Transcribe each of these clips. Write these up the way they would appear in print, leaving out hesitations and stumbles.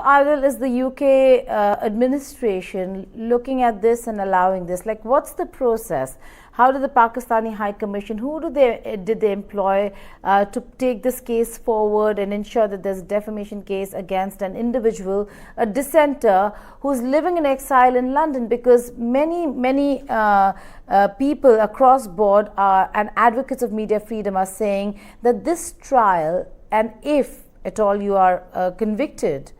Adil, is the UK administration looking at this and allowing this? Like, what's the process? How did the Pakistani High Commission, did they employ to take this case forward and ensure that there's a defamation case against an individual, a dissenter who's living in exile in London? Because many people across board and advocates of media freedom are saying that this trial, and if at all you are convicted,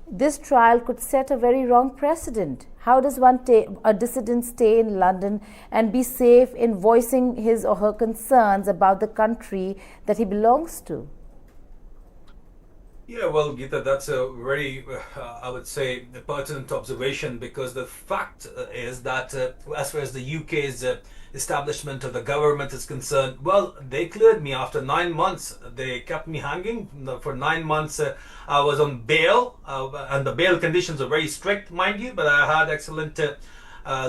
this trial could set a very wrong precedent. How does a dissident stay in London and be safe in voicing his or her concerns about the country that he belongs to? Yeah, well, Geeta, that's a very, I would say, pertinent observation, because the fact is that as far as the UK's establishment of the government is concerned, well, they cleared me after 9 months. They kept me hanging for 9 months. I was on bail, and the bail conditions are very strict, mind you, but I had excellent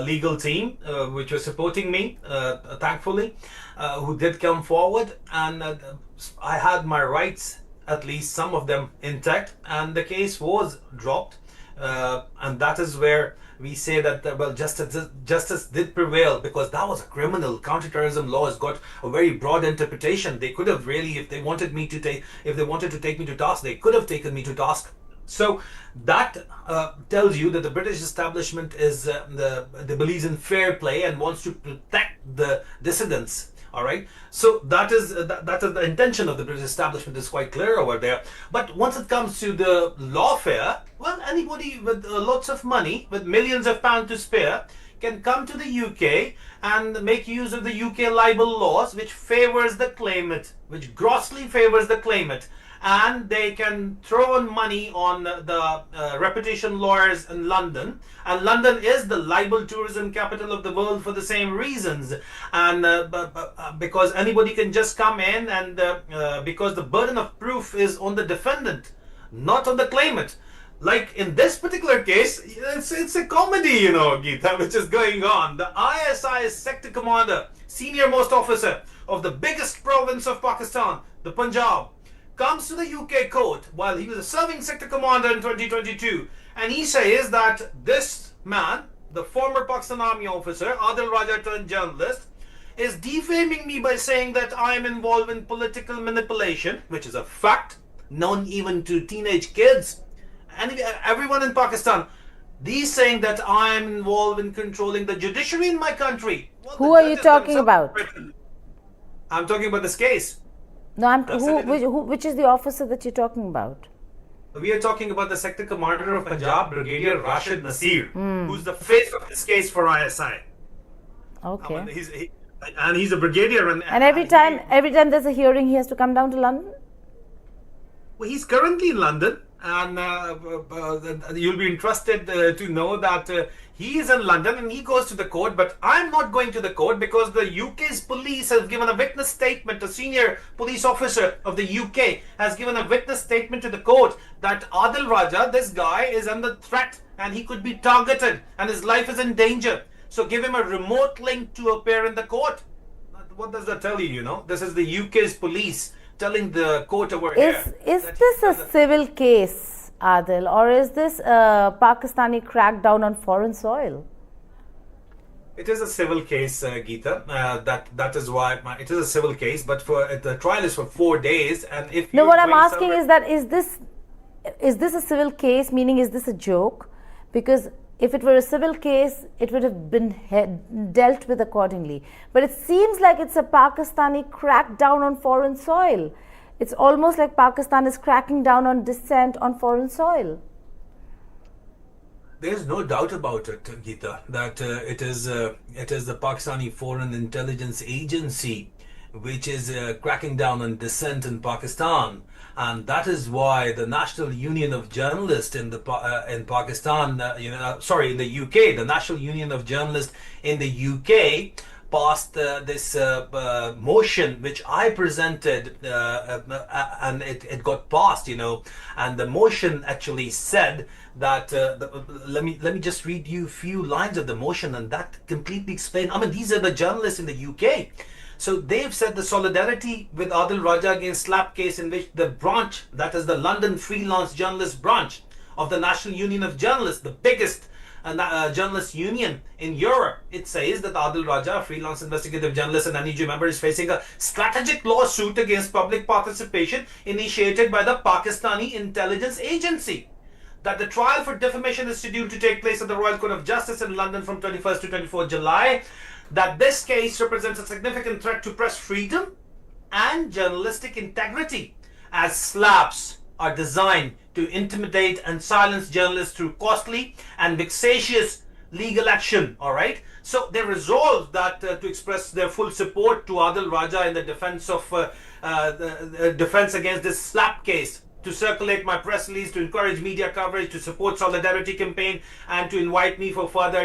legal team which was supporting me, thankfully, who did come forward, and I had my rights, at least some of them, intact, and the case was dropped, and that is where we say that well, justice did prevail, because that was a criminal. Counterterrorism law has got a very broad interpretation. They could have really, if they wanted to take me to task, they could have taken me to task. So that tells you that the British establishment is they believes in fair play and wants to protect the dissidents. All right, so that is the intention of the British establishment is quite clear over there. But once it comes to the lawfare, well, anybody with lots of money, with millions of pounds to spare, can come to the UK and make use of the UK libel laws, which favors the claimant, which grossly favors the claimant. And they can throw in money on the reputation lawyers in London. And London is the libel tourism capital of the world for the same reasons. And because anybody can just come in, and because the burden of proof is on the defendant, not on the claimant. Like in this particular case, it's a comedy, you know, Geeta, which is going on. The ISI sector commander, senior most officer of the biggest province of Pakistan, the Punjab, comes to the UK court while he was a serving sector commander in 2022, and he says that this man, the former Pakistan Army officer, Adil Raja turned journalist, is defaming me by saying that I am involved in political manipulation, which is a fact known even to teenage kids and everyone in Pakistan. He's saying that I am involved in controlling the judiciary in my country. Well, who are you talking about? I'm talking about this case. No, which is the officer that you're talking about? We are talking about the sector commander of Punjab, Brigadier Rashid Nasir, who's the face of this case for ISI. Okay. He's a brigadier. And every time there's a hearing, he has to come down to London? Well, he's currently in London, and you'll be interested to know that he is in London and he goes to the court, but I'm not going to the court because the UK's police has given a witness statement. A senior police officer of the UK has given a witness statement to the court that Adil Raja, this guy, is under threat and he could be targeted and his life is in danger. So give him a remote link to appear in the court. What does that tell you, you know? This is the UK's police telling the court over here. Is this a civil case, Adil, or is this a Pakistani crackdown on foreign soil? It is a civil case, Geeta. That is why it is a civil case. But for the trial is for 4 days, and if no, what I'm asking is that is this a civil case? Meaning, is this a joke? Because if it were a civil case, it would have been dealt with accordingly. But it seems like it's a Pakistani crackdown on foreign soil. It's almost like Pakistan is cracking down on dissent on foreign soil. There's no doubt about it, Geeta, that it is the Pakistani Foreign Intelligence Agency which is cracking down on dissent in Pakistan, and that is why the National Union of Journalists in Pakistan, in the UK, the National Union of Journalists in the UK passed this motion which I presented, and it got passed, and the motion actually said that let me just read you a few lines of the motion, and that completely explained. I mean, these are the journalists in the UK. So they've said the solidarity with Adil Raja against SLAPP case, in which the branch, that is the London freelance journalist branch of the National Union of Journalists, the biggest journalist union in Europe. It says that Adil Raja, a freelance investigative journalist and NEJ member, is facing a strategic lawsuit against public participation initiated by the Pakistani intelligence agency. That the trial for defamation is scheduled to take place at the Royal Court of Justice in London from 21st to 24th July. That this case represents a significant threat to press freedom and journalistic integrity, as SLAPPs are designed to intimidate and silence journalists through costly and vexatious legal action. All right. So they resolved that to express their full support to Adil Raja in the defense of the defense against this SLAPP case, to circulate my press release, to encourage media coverage, to support solidarity campaign, and to invite me for further,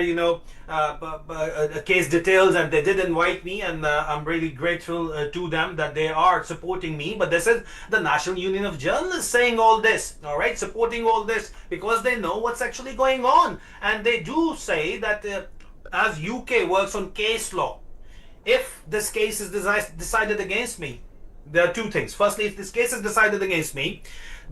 case details. And they did invite me, and I'm really grateful to them that they are supporting me. But this is the National Union of Journalists saying all this, all right, supporting all this, because they know what's actually going on. And they do say that as UK works on case law, if this case is decided against me, there are two things. Firstly, if this case is decided against me,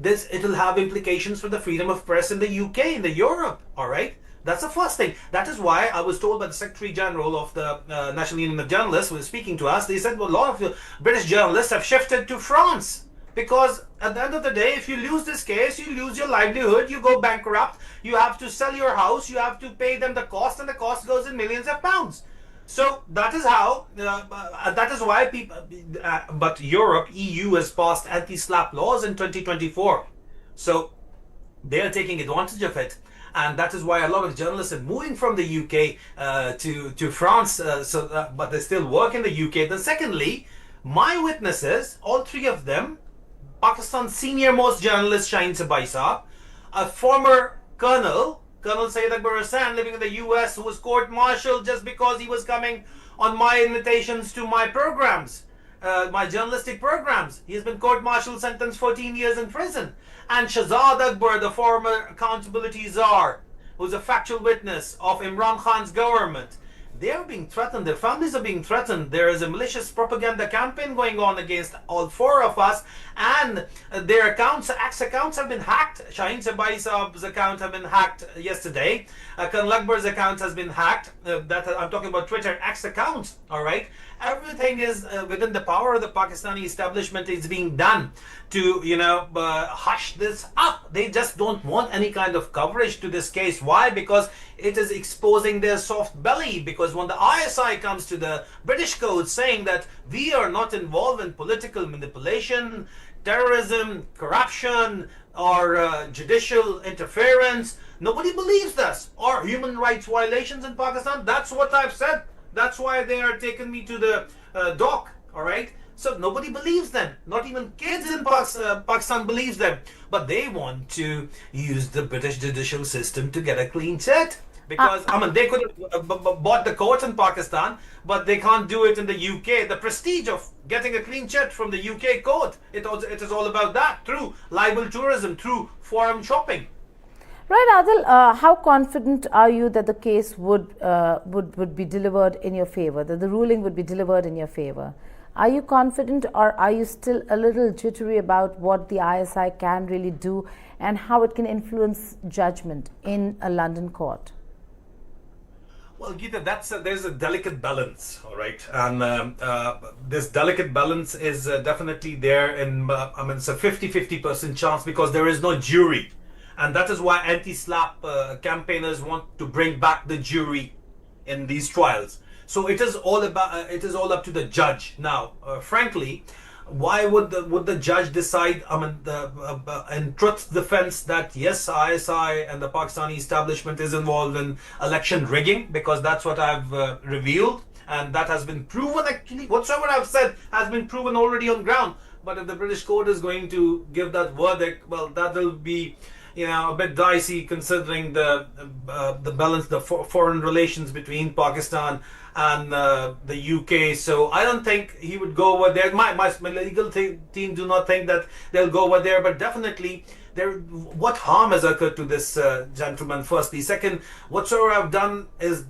it will have implications for the freedom of press in the UK, in the Europe. All right, that's the first thing. That is why I was told by the Secretary General of the National Union of Journalists, who was speaking to us. They said, well, a lot of British journalists have shifted to France, because at the end of the day, if you lose this case, you lose your livelihood, you go bankrupt, you have to sell your house, you have to pay them the cost, and the cost goes in millions of pounds. So that is how, that is why people, but Europe, EU has passed anti-SLAPP laws in 2024. So they are taking advantage of it. And that is why a lot of journalists are moving from the UK to France, but they still work in the UK. Then secondly, my witnesses, all three of them, Pakistan's senior most journalist Shaheen Sabai, a former Colonel Syed Akbar Hassan, living in the US, who was court-martialed just because he was coming on my invitations to my programs, my journalistic programs. He has been court-martialed, sentenced 14 years in prison. And Shahzad Akbar, the former accountability czar, who's a factual witness of Imran Khan's government. They are being threatened. Their families are being threatened. There is a malicious propaganda campaign going on against all four of us, and their accounts, accounts have been hacked. Shaheen Sabai Saab's account have been hacked yesterday. Colonel Akbar's account has been hacked. I'm talking about Twitter X accounts. All right, everything is within the power of the Pakistani establishment. Is being done to hush this up. They just don't want any kind of coverage to this case. Why? Because it is exposing their soft belly. Because when the ISI comes to the British code saying that we are not involved in political manipulation, terrorism, corruption, or judicial interference, nobody believes this. Or human rights violations in Pakistan. That's what I've said. That's why they are taking me to the dock. All right. So nobody believes them. Not even kids in Pakistan believes them. But they want to use the British judicial system to get a clean check. Because, they could have bought the court in Pakistan, but they can't do it in the UK. The prestige of getting a clean check from the UK court, it is all about that, through libel tourism, through forum shopping. Right, Adil, how confident are you that the case would be delivered in your favor, that the ruling would be delivered in your favor? Are you confident, or are you still a little jittery about what the ISI can really do and how it can influence judgment in a London court? Well, Geeta, there's a delicate balance, all right? And this delicate balance is definitely there it's a 50-50% chance, because there is no jury. And that is why anti-SLAPP campaigners want to bring back the jury in these trials. So it is all up to the judge. Now, frankly, why would the judge decide, in truth defense, that yes, ISI and the Pakistani establishment is involved in election rigging? Because that's what I've revealed, and that has been proven. Actually, whatsoever I've said has been proven already on ground. But if the British court is going to give that verdict, well, that will be a bit dicey, considering the balance, the foreign relations between Pakistan and the UK. So I don't think he would go over there. My legal team do not think that they'll go over there, but definitely what harm has occurred to this gentleman? Firstly, second, whatsoever I've done is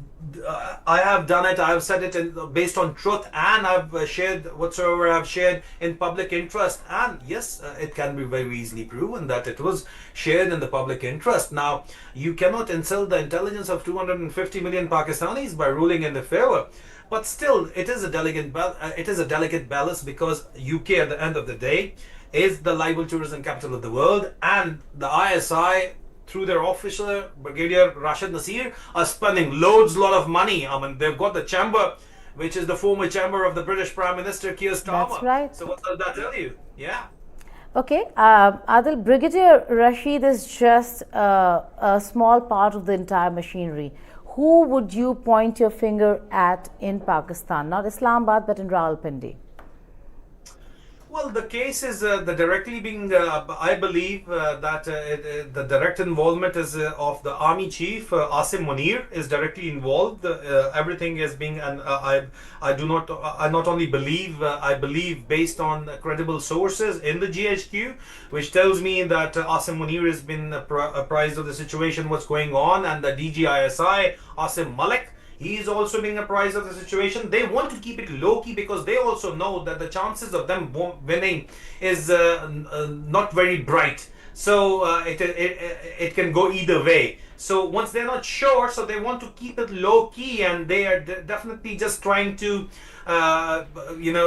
I have done it. I have said it based on truth, and I've shared whatsoever I've shared in public interest. And yes, it can be very easily proven that it was shared in the public interest. Now, you cannot insult the intelligence of 250 million Pakistanis by ruling in their favor. But still, it is a delicate balance, because UK at the end of the day is the libel tourism capital of the world, and the ISI through their officer Brigadier Rashid Nasir are spending lot of money. I mean, they've got the chamber, which is the former chamber of the British Prime Minister Keir Starmer. That's right. So what does that tell you? Yeah. Okay, Adil, Brigadier Rashid is just a small part of the entire machinery. Who would you point your finger at in Pakistan? Not Islamabad, but in Rawalpindi. Well, the case is the directly being, I believe that the direct involvement is of the army chief, Asim Munir is directly involved. Everything is being, and I not only believe, I believe based on credible sources in the GHQ, which tells me that Asim Munir has been apprised of the situation, what's going on, and the DGISI, Asim Malik, he is also being apprised of the situation. They want to keep it low-key because they also know that the chances of them winning is not very bright. So it can go either way. So once they're not sure, so they want to keep it low-key, and they are definitely just trying to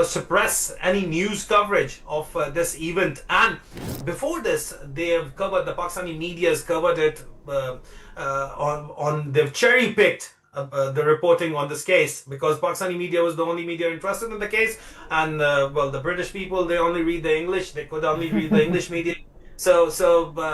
suppress any news coverage of this event. And before this, they have covered, the Pakistani media has covered it they've cherry-picked the reporting on this case, because Pakistani media was the only media interested in the case, and the British people, they only read the English, they could only read the English media. So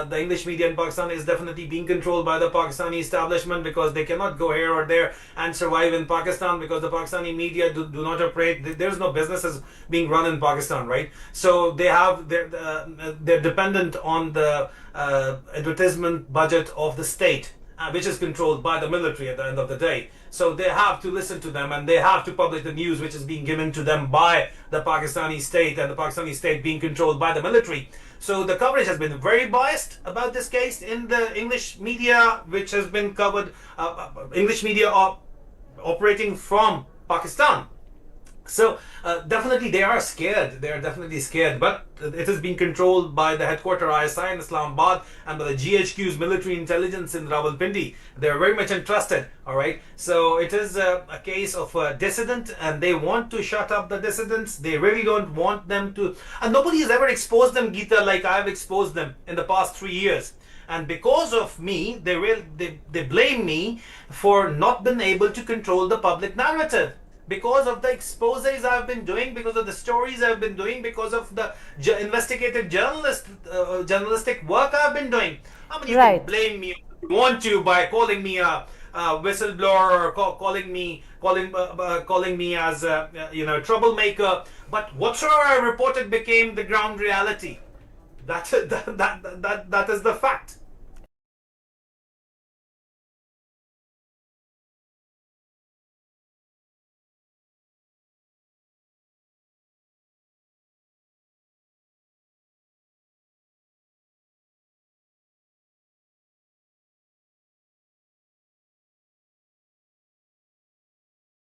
the English media in Pakistan is definitely being controlled by the Pakistani establishment, because they cannot go here or there and survive in Pakistan, because the Pakistani media do not operate. There's no businesses being run in Pakistan, right? So they're dependent on the advertisement budget of the state, which is controlled by the military at the end of the day. So they have to listen to them, and they have to publish the news which is being given to them by the Pakistani state, and the Pakistani state being controlled by the military. So the coverage has been very biased about this case in the English media, which has been covered, English media operating from Pakistan. So definitely they are scared. They are definitely scared, but it is being controlled by the headquarter ISI in Islamabad and by the GHQ's military intelligence in Rawalpindi. They are very much entrusted. All right. So it is a case of a dissident, and they want to shut up the dissidents. They really don't want them to, and nobody has ever exposed them, Geeta, like I have exposed them in the past 3 years. And because of me, they blame me for not being able to control the public narrative. Because of the exposés I've been doing, because of the stories I've been doing, because of the investigative journalistic work I've been doing. I mean, you can blame me if you want to by calling me a whistleblower, or calling me as a troublemaker. But whatsoever I reported became the ground reality. That is the fact.